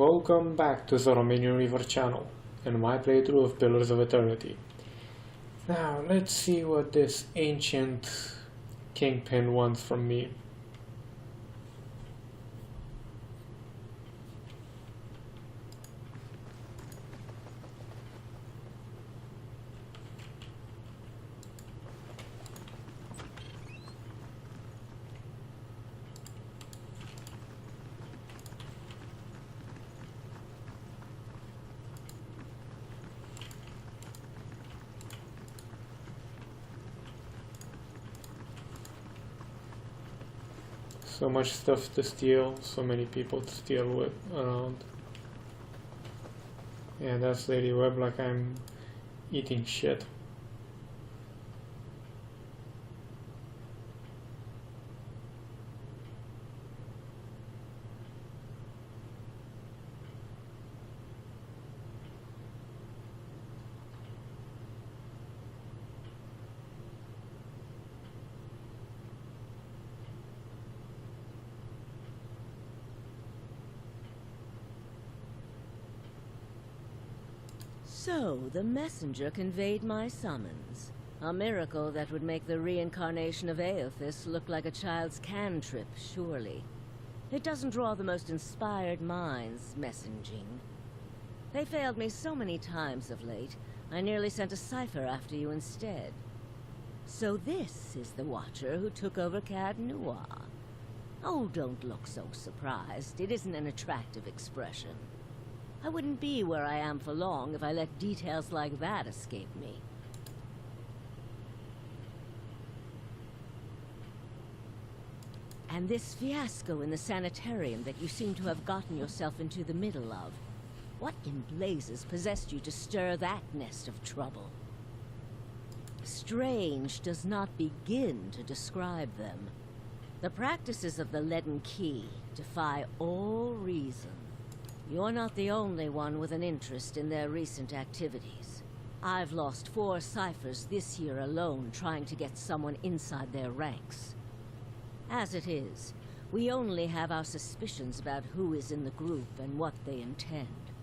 Welcome back to the Romanian Reaver channel and my playthrough of Pillars of Eternity. Now let's see what this ancient kingpin wants from me. So much stuff to steal, so many people to steal with around. Yeah, that's Lady Web like I'm eating shit. So, the messenger conveyed my summons. A miracle that would make the reincarnation of Aothis look like a child's cantrip, surely. It doesn't draw the most inspired minds, messaging. They failed me so many times of late, I nearly sent a cipher after you instead. So this is the Watcher who took over Cad Noir. Oh, don't look so surprised. It isn't an attractive expression. I wouldn't be where I am for long if I let details like that escape me. And this fiasco in the sanitarium that you seem to have gotten yourself into the middle of. What in blazes possessed you to stir that nest of trouble? Strange does not begin to describe them. The practices of the Leaden Key defy all reason. You're not the only one with an interest in their recent activities. I've lost 4 ciphers this year alone trying to get someone inside their ranks. As it is, we only have our suspicions about who is in the group and what they intend.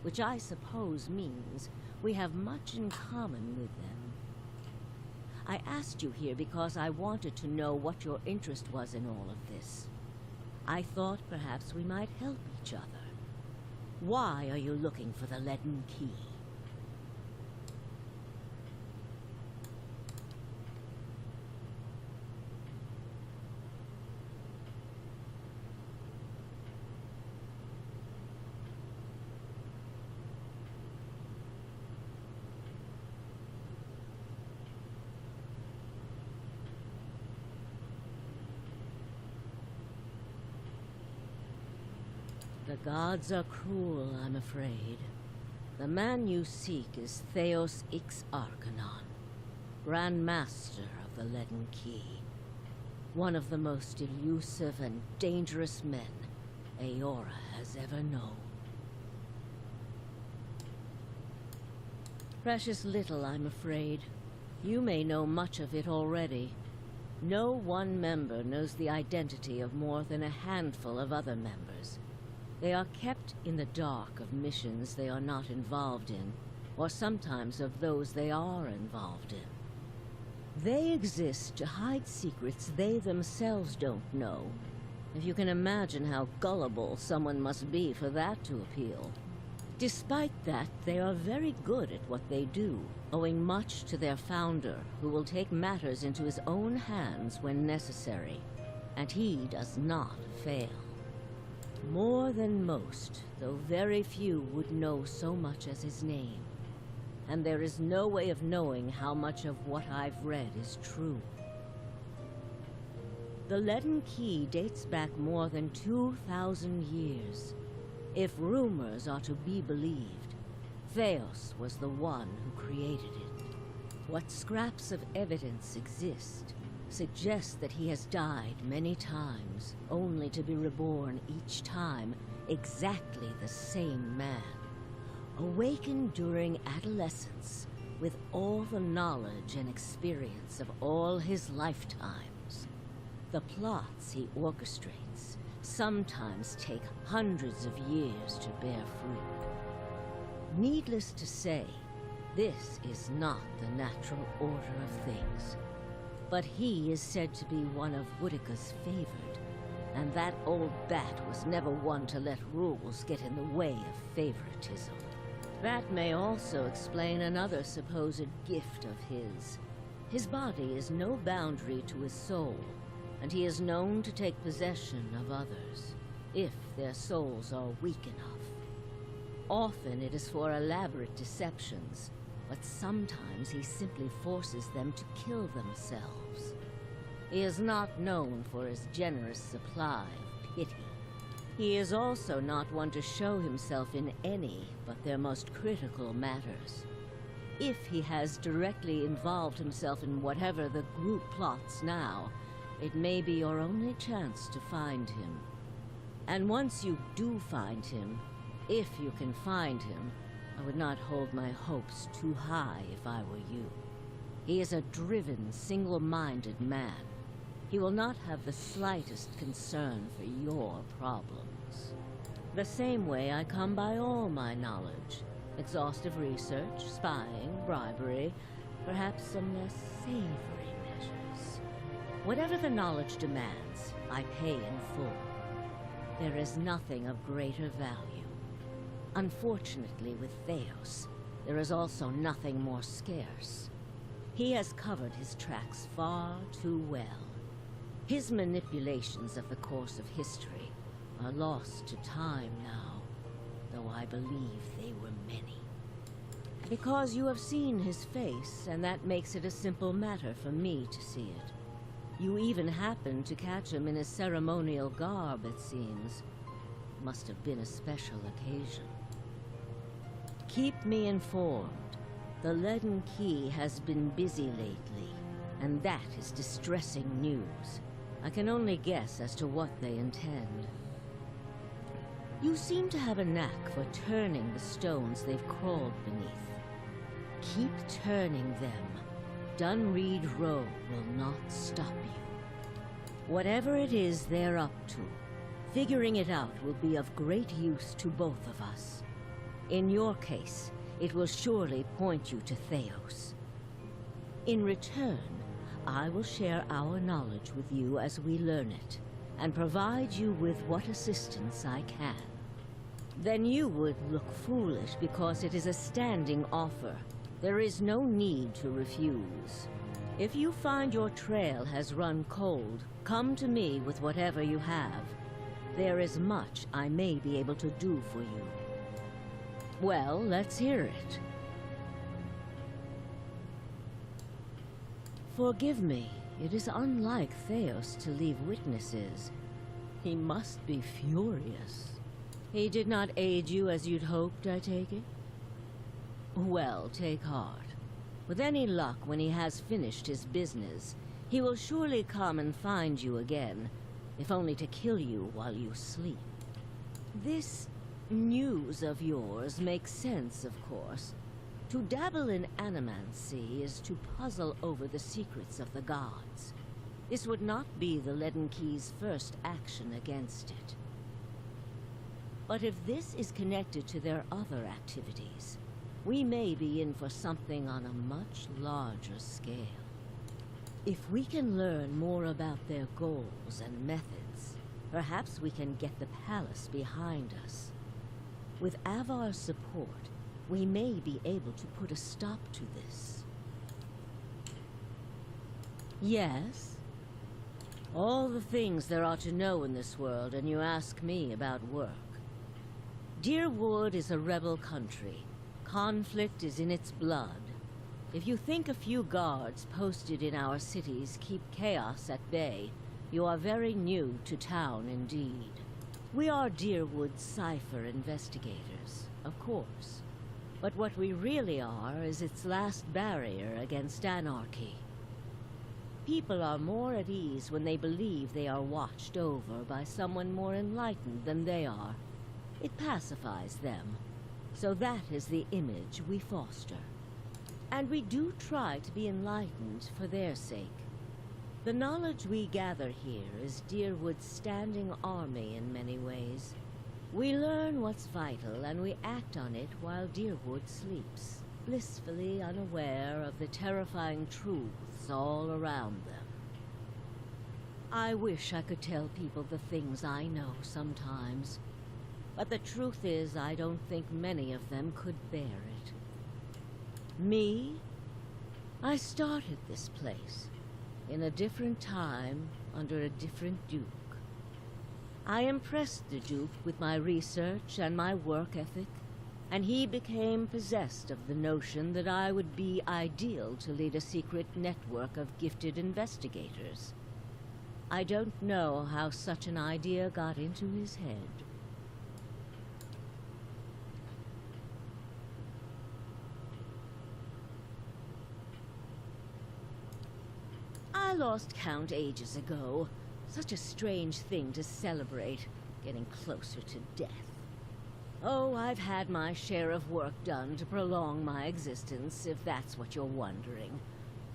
Which I suppose means we have much in common with them. I asked you here because I wanted to know what your interest was in all of this. I thought perhaps we might help each other. Why are you looking for the Leaden Key? The gods are cruel, I'm afraid. The man you seek is Theos Ix Arcanon, Grand Master of the Leaden Key. One of the most elusive and dangerous men Eora has ever known. Precious little, I'm afraid. You may know much of it already. No one member knows the identity of more than a handful of other members. They are kept in the dark of missions they are not involved in, or sometimes of those they are involved in. They exist to hide secrets they themselves don't know, if you can imagine how gullible someone must be for that to appeal. Despite that, they are very good at what they do, owing much to their founder, who will take matters into his own hands when necessary, and he does not fail. More than most, though very few would know so much as his name. And there is no way of knowing how much of what I've read is true. The Leaden Key dates back more than 2,000 years. If rumors are to be believed, Theos was the one who created it. What scraps of evidence exist suggests that he has died many times, only to be reborn each time exactly the same man. Awakened during adolescence with all the knowledge and experience of all his lifetimes. The plots he orchestrates sometimes take hundreds of years to bear fruit. Needless to say, this is not the natural order of things. But he is said to be one of Woodica's favored, and that old bat was never one to let rules get in the way of favoritism. That may also explain another supposed gift of his. His body is no boundary to his soul, and he is known to take possession of others, if their souls are weak enough. Often it is for elaborate deceptions, but sometimes he simply forces them to kill themselves. He is not known for his generous supply of pity. He is also not one to show himself in any but their most critical matters. If he has directly involved himself in whatever the group plots now, it may be your only chance to find him. And once you do find him, if you can find him, I would not hold my hopes too high if I were you. He is a driven, single-minded man. He will not have the slightest concern for your problems. The same way I come by all my knowledge. Exhaustive research, spying, bribery, perhaps some less savory measures. Whatever the knowledge demands, I pay in full. There is nothing of greater value. Unfortunately, with Theos, there is also nothing more scarce. He has covered his tracks far too well. His manipulations of the course of history are lost to time now, though I believe they were many. Because you have seen his face, and that makes it a simple matter for me to see it. You even happened to catch him in his ceremonial garb, it seems. Must have been a special occasion. Keep me informed. The Leaden Key has been busy lately, and that is distressing news. I can only guess as to what they intend. You seem to have a knack for turning the stones they've crawled beneath. Keep turning them. Dunreed Row will not stop you. Whatever it is they're up to, figuring it out will be of great use to both of us. In your case, it will surely point you to Theos. In return, I will share our knowledge with you as we learn it, and provide you with what assistance I can. Then you would look foolish because it is a standing offer. There is no need to refuse. If you find your trail has run cold, come to me with whatever you have. There is much I may be able to do for you. Well, let's hear it. Forgive me, it is unlike Theos to leave witnesses. He must be furious. He did not aid you as you'd hoped, I take it? Well, take heart. With any luck, when he has finished his business, he will surely come and find you again, if only to kill you while you sleep. This news of yours makes sense, of course. To dabble in animancy is to puzzle over the secrets of the gods. This would not be the Leaden Key's first action against it. But if this is connected to their other activities, we may be in for something on a much larger scale. If we can learn more about their goals and methods, perhaps we can get the palace behind us. With Avar's support, we may be able to put a stop to this. Yes? All the things there are to know in this world, and you ask me about work. Deerwood is a rebel country. Conflict is in its blood. If you think a few guards posted in our cities keep chaos at bay, you are very new to town indeed. We are Deerwood's cipher investigators, of course. But what we really are is its last barrier against anarchy. People are more at ease when they believe they are watched over by someone more enlightened than they are. It pacifies them. So that is the image we foster. And we do try to be enlightened for their sake. The knowledge we gather here is Deerwood's standing army in many ways. We learn what's vital and we act on it while Deerwood sleeps, blissfully unaware of the terrifying truths all around them. I wish I could tell people the things I know sometimes, but the truth is I don't think many of them could bear it. Me? I started this place, in a different time, under a different Duke. I impressed the Duke with my research and my work ethic, and he became possessed of the notion that I would be ideal to lead a secret network of gifted investigators. I don't know how such an idea got into his head. I lost count ages ago. Such a strange thing to celebrate, getting closer to death. Oh, I've had my share of work done to prolong my existence, if that's what you're wondering.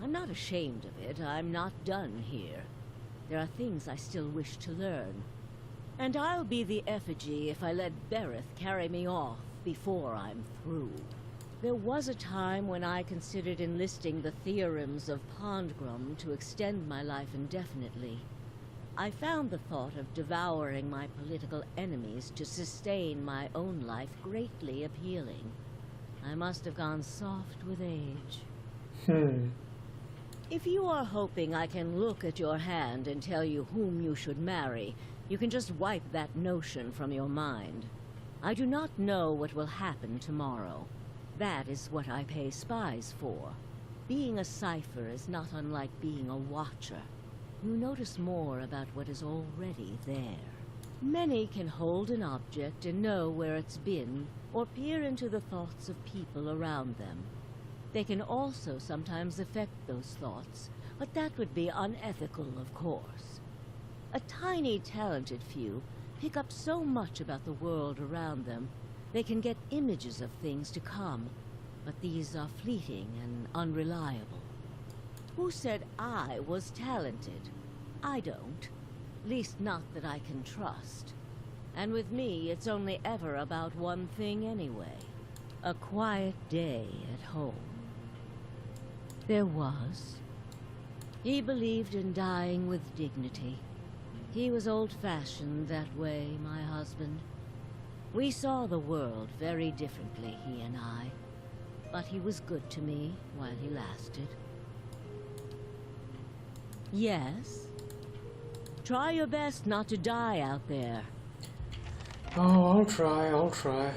I'm not ashamed of it. I'm not done here. There are things I still wish to learn. And I'll be the effigy if I let Bereth carry me off before I'm through. There was a time when I considered enlisting the theorems of Pondgrum to extend my life indefinitely. I found the thought of devouring my political enemies to sustain my own life greatly appealing. I must have gone soft with age. If you are hoping I can look at your hand and tell you whom you should marry, you can just wipe that notion from your mind. I do not know what will happen tomorrow. That is what I pay spies for. Being a cipher is not unlike being a watcher. You notice more about what is already there. Many can hold an object and know where it's been, or peer into the thoughts of people around them. They can also sometimes affect those thoughts, but that would be unethical, of course. A tiny, talented few pick up so much about the world around them, they can get images of things to come, but these are fleeting and unreliable. Who said I was talented? I don't. Least not that I can trust. And with me, it's only ever about one thing anyway. A quiet day at home. There was. He believed in dying with dignity. He was old-fashioned that way, my husband. We saw the world very differently, he and I. But he was good to me while he lasted. Yes? Try your best not to die out there. Oh, I'll try.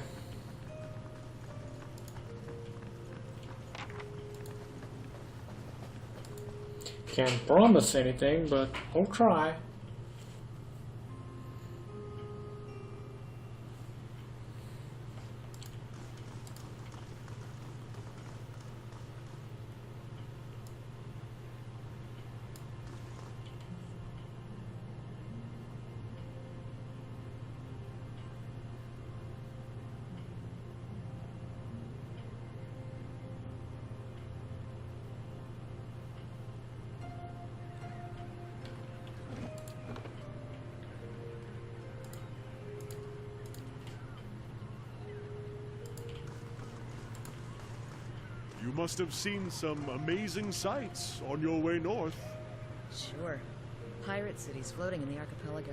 Can't promise anything, but I'll try. You must have seen some amazing sights on your way north. Sure. Pirate cities floating in the archipelago.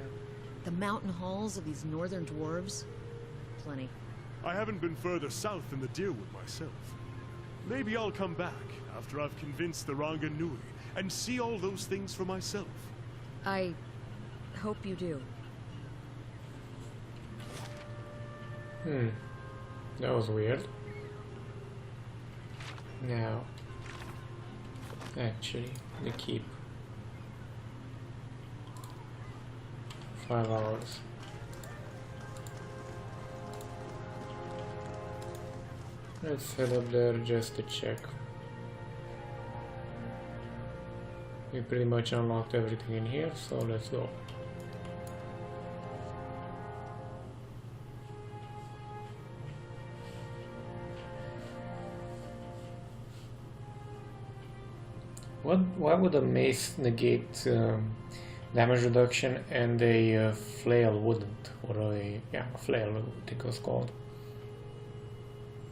The mountain halls of these northern dwarves. Plenty. I haven't been further south than the Deerwood myself. Maybe I'll come back after I've convinced the Ranganui and see all those things for myself. I hope you do. That was weird. Now, actually, the keep. 5 hours. Let's head up there just to check. We pretty much unlocked everything in here, so let's go. Why would a mace negate damage reduction and a flail wouldn't? Or a flail, I think it was called.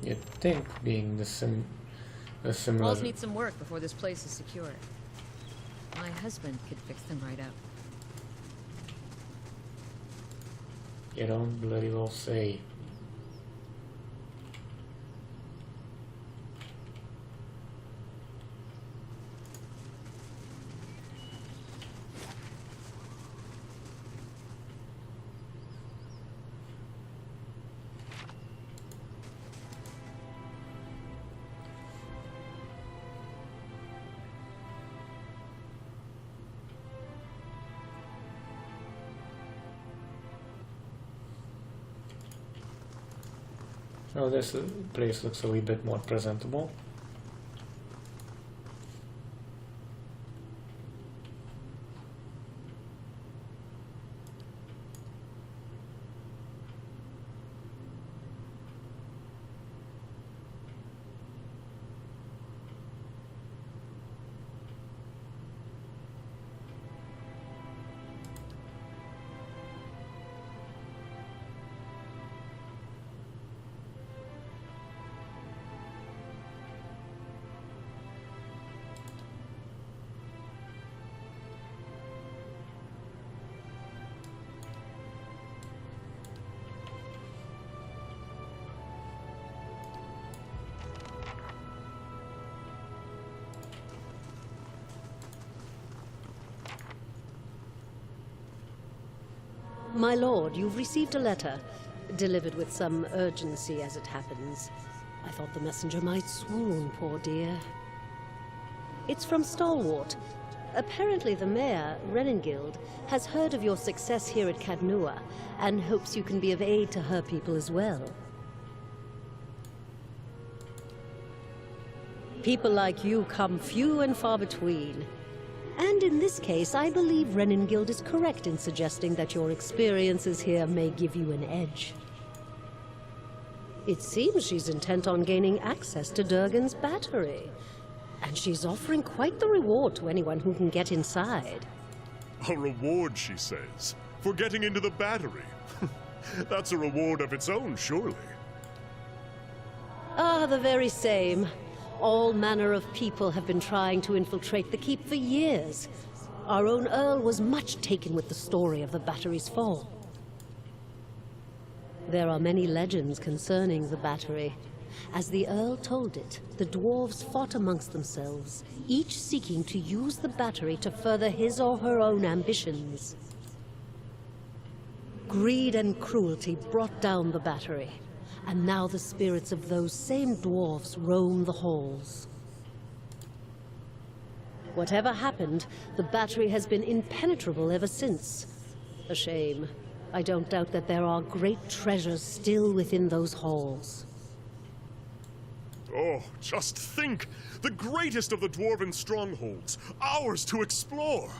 You'd think being the similar. Walls need some work before this place is secure. My husband could fix them right up. You don't bloody well say. Oh, this place looks a wee bit more presentable. My lord, you've received a letter, delivered with some urgency as it happens. I thought the messenger might swoon, poor dear. It's from Stalwart. Apparently the mayor, Renengild, has heard of your success here at Cadnua, and hopes you can be of aid to her people as well. People like you come few and far between. And in this case, I believe Renengild is correct in suggesting that your experiences here may give you an edge. It seems she's intent on gaining access to Durgan's battery. And she's offering quite the reward to anyone who can get inside. A reward, she says, for getting into the battery. That's a reward of its own, surely. Ah, the very same. All manner of people have been trying to infiltrate the keep for years. Our own Earl was much taken with the story of the battery's fall. There are many legends concerning the battery. As the Earl told it, the dwarves fought amongst themselves, each seeking to use the battery to further his or her own ambitions. Greed and cruelty brought down the battery. And now the spirits of those same dwarves roam the halls. Whatever happened, the battery has been impenetrable ever since. A shame. I don't doubt that there are great treasures still within those halls. Oh, just think! The greatest of the dwarven strongholds, ours to explore!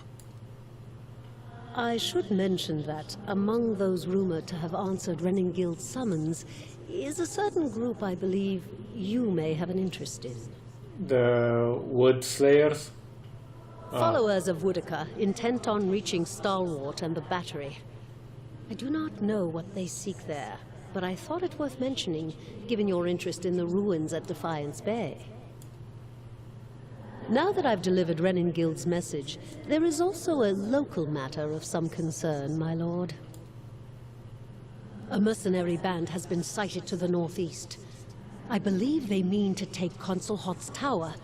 I should mention that among those rumored to have answered Renengild's summons is a certain group I believe you may have an interest in. The Wood Slayers? Followers of Woodica, intent on reaching Stalwart and the battery. I do not know what they seek there, but I thought it worth mentioning, given your interest in the ruins at Defiance Bay. Now that I've delivered Renengild's message, there is also a local matter of some concern, my lord. A mercenary band has been sighted to the northeast. I believe they mean to take Consul Hot's tower,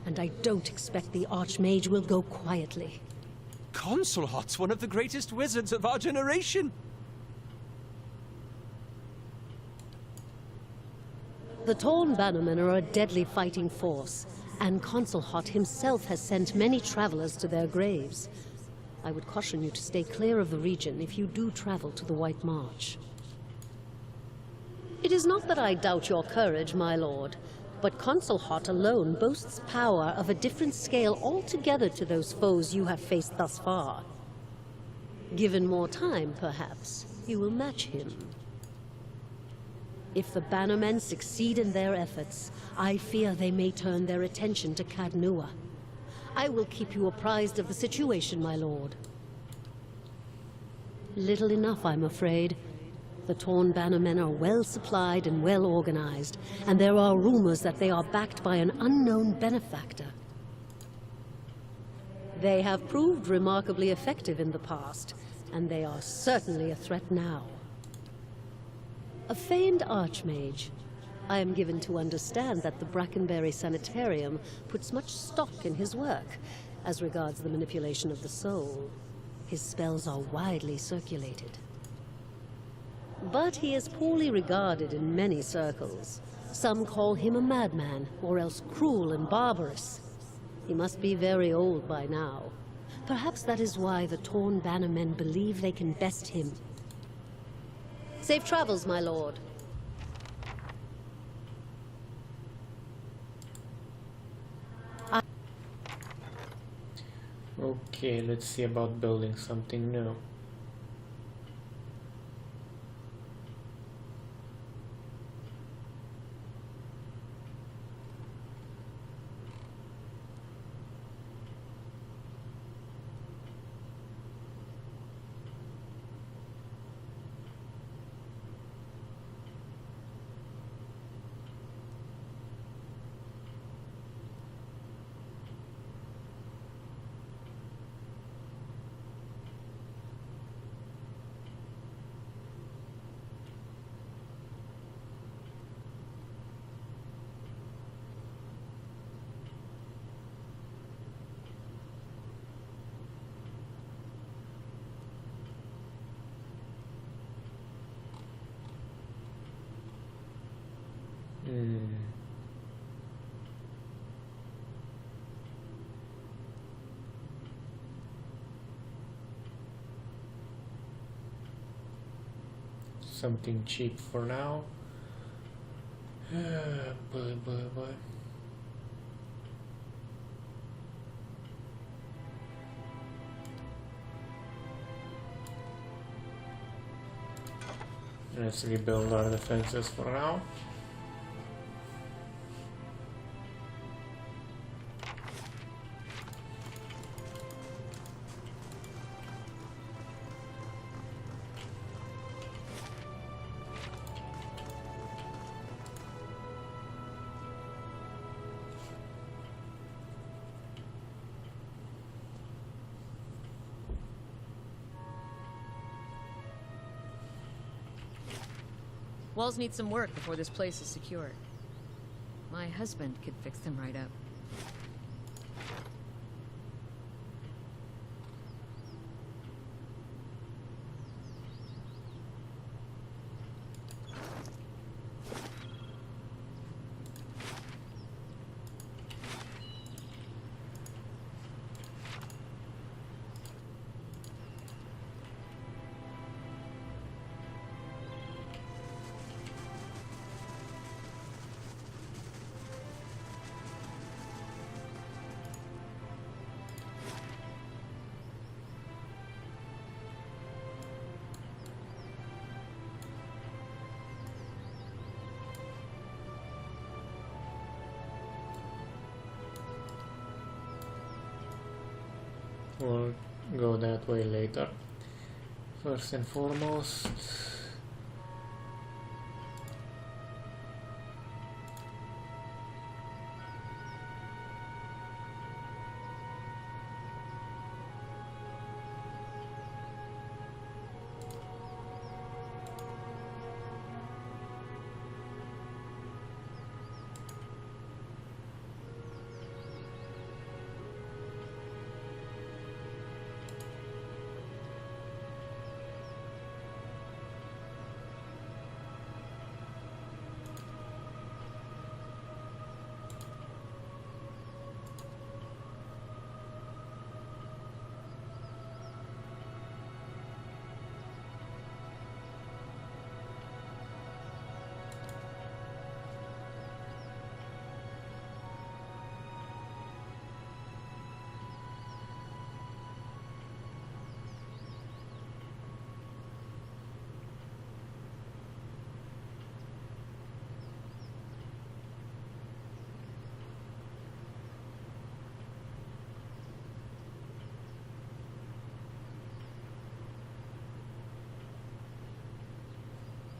and I don't expect the Archmage will go quietly. Consul Hot's one of the greatest wizards of our generation! The Torn Bannermen are a deadly fighting force, and Consul Hot himself has sent many travelers to their graves. I would caution you to stay clear of the region if you do travel to the White March. It is not that I doubt your courage, my lord, but Consul Hot alone boasts power of a different scale altogether to those foes you have faced thus far. Given more time, perhaps, you will match him. If the Bannermen succeed in their efforts, I fear they may turn their attention to Cadnua. I will keep you apprised of the situation, my lord. Little enough, I'm afraid. The Torn Bannermen are well supplied and well organized, and there are rumors that they are backed by an unknown benefactor. They have proved remarkably effective in the past, and they are certainly a threat now. A famed archmage. I am given to understand that the Brackenberry Sanitarium puts much stock in his work, as regards the manipulation of the soul. His spells are widely circulated. But he is poorly regarded in many circles. Some call him a madman, or else cruel and barbarous. He must be very old by now. Perhaps that is why the Torn Bannermen believe they can best him. Safe travels, my lord. Okay, let's see about building something new. Something cheap for now. Boy. Let's rebuild our defenses for now. Walls need some work before this place is secure. My husband could fix them right up. We'll go that way later. First and foremost,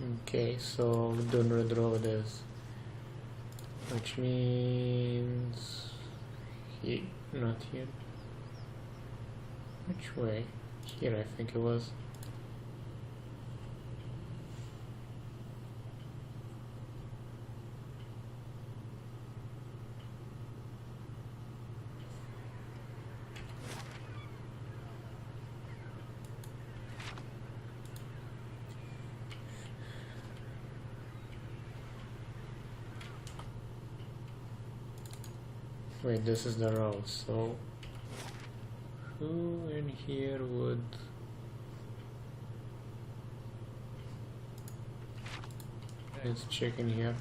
Okay, so Dunred Road is, which means not here. Which way? Here, I think it was. Wait, this is the road, so who in here would... Let's check in here.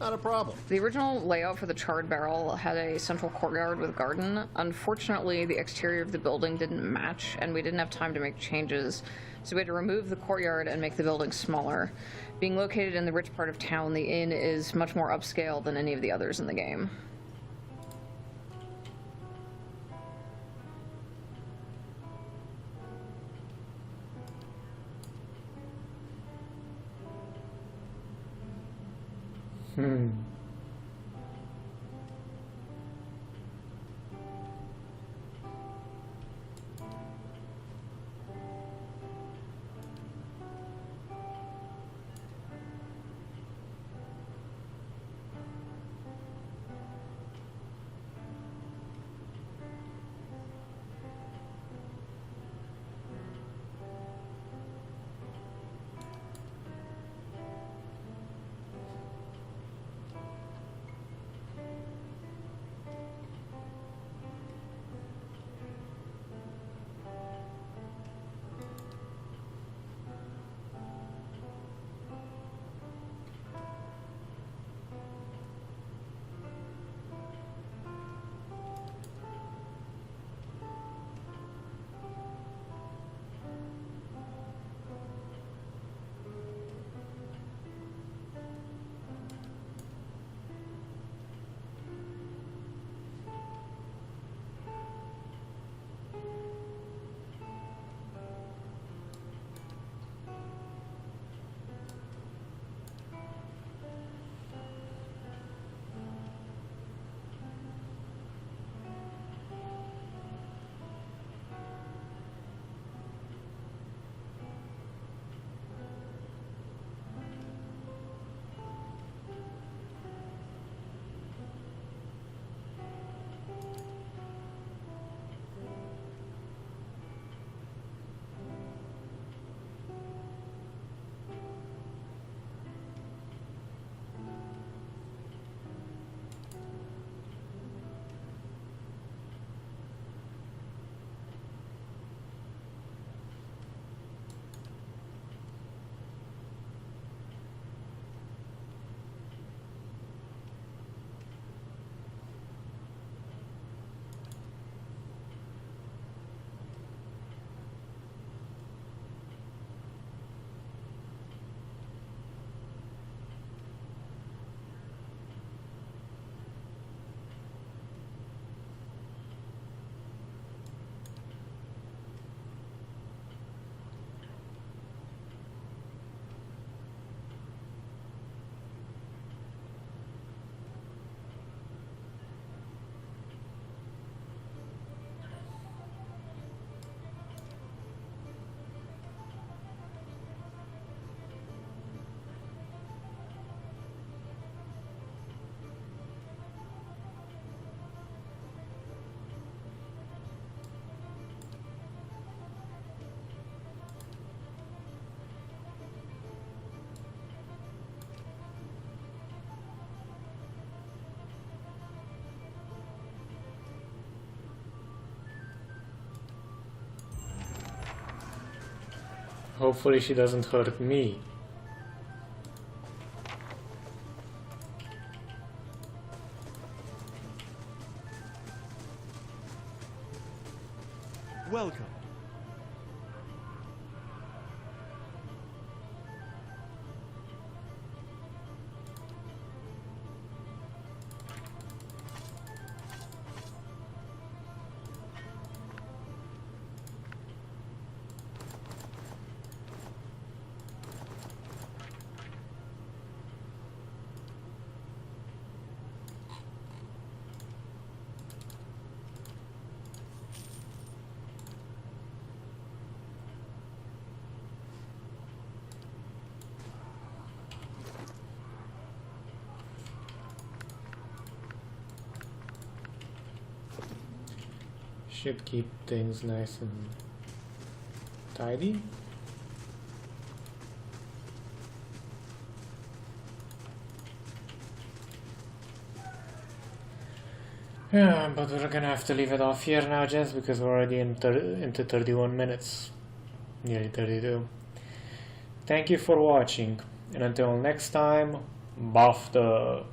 Not a problem. The original layout for the charred barrel had a central courtyard with garden. Unfortunately, the exterior of the building didn't match, and we didn't have time to make changes, so we had to remove the courtyard and make the building smaller. Being located in the rich part of town, the inn is much more upscale than any of the others in the game. Hopefully she doesn't hurt me. Welcome. should keep things nice and tidy. Yeah, but we're gonna have to leave it off here now, gents, because we're already into 31 minutes. Nearly 32. Thank you for watching, and until next time, buff the